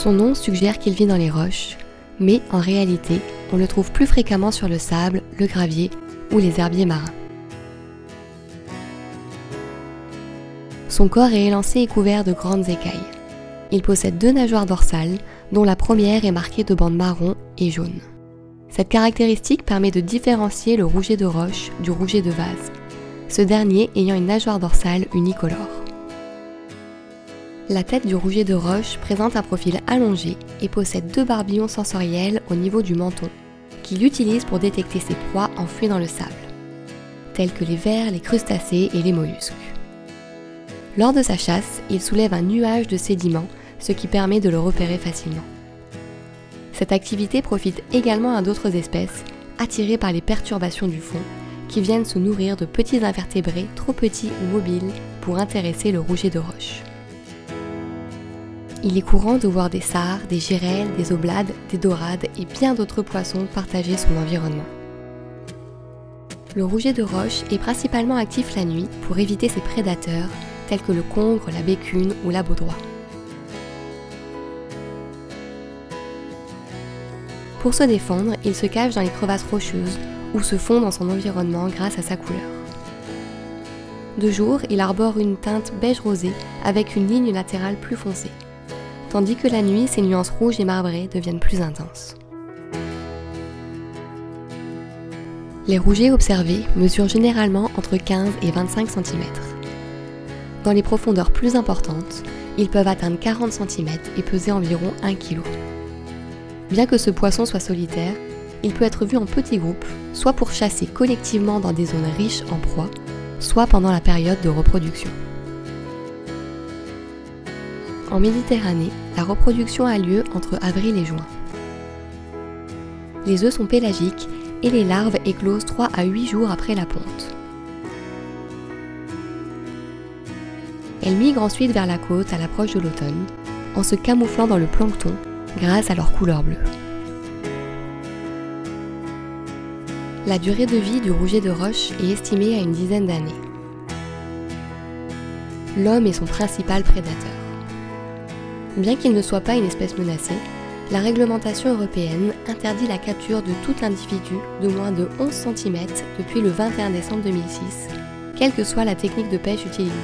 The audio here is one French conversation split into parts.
Son nom suggère qu'il vit dans les roches, mais en réalité, on le trouve plus fréquemment sur le sable, le gravier ou les herbiers marins. Son corps est élancé et couvert de grandes écailles. Il possède 2 nageoires dorsales, dont la première est marquée de bandes marron et jaune. Cette caractéristique permet de différencier le rouget de roche du rouget de vase, ce dernier ayant une nageoire dorsale unicolore. La tête du rouget de roche présente un profil allongé et possède 2 barbillons sensoriels au niveau du menton, qu'il utilise pour détecter ses proies enfouies dans le sable, tels que les vers, les crustacés et les mollusques. Lors de sa chasse, il soulève un nuage de sédiments, ce qui permet de le repérer facilement. Cette activité profite également à d'autres espèces, attirées par les perturbations du fond, qui viennent se nourrir de petits invertébrés trop petits ou mobiles pour intéresser le rouget de roche. Il est courant de voir des sars, des girelles, des oblades, des dorades et bien d'autres poissons partager son environnement. Le rouget de roche est principalement actif la nuit pour éviter ses prédateurs, tels que le congre, la bécune ou la baudroie. Pour se défendre, il se cache dans les crevasses rocheuses ou se fond dans son environnement grâce à sa couleur. De jour, il arbore une teinte beige rosé avec une ligne latérale plus foncée, tandis que la nuit, ses nuances rouges et marbrées deviennent plus intenses. Les rougets observés mesurent généralement entre 15 et 25 cm. Dans les profondeurs plus importantes, ils peuvent atteindre 40 cm et peser environ 1 kg. Bien que ce poisson soit solitaire, il peut être vu en petits groupes, soit pour chasser collectivement dans des zones riches en proies, soit pendant la période de reproduction. En Méditerranée, la reproduction a lieu entre avril et juin. Les œufs sont pélagiques et les larves éclosent 3 à 8 jours après la ponte. Elles migrent ensuite vers la côte à l'approche de l'automne, en se camouflant dans le plancton grâce à leur couleur bleue. La durée de vie du rouget de roche est estimée à une dizaine d'années. L'homme est son principal prédateur. Bien qu'il ne soit pas une espèce menacée, la réglementation européenne interdit la capture de tout individu de moins de 11 cm depuis le 21 décembre 2006, quelle que soit la technique de pêche utilisée.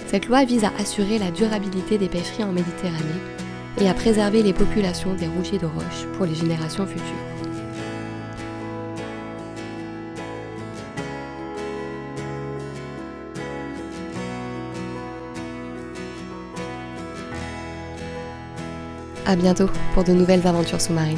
Cette loi vise à assurer la durabilité des pêcheries en Méditerranée et à préserver les populations des rougets de roche pour les générations futures. À bientôt pour de nouvelles aventures sous-marines.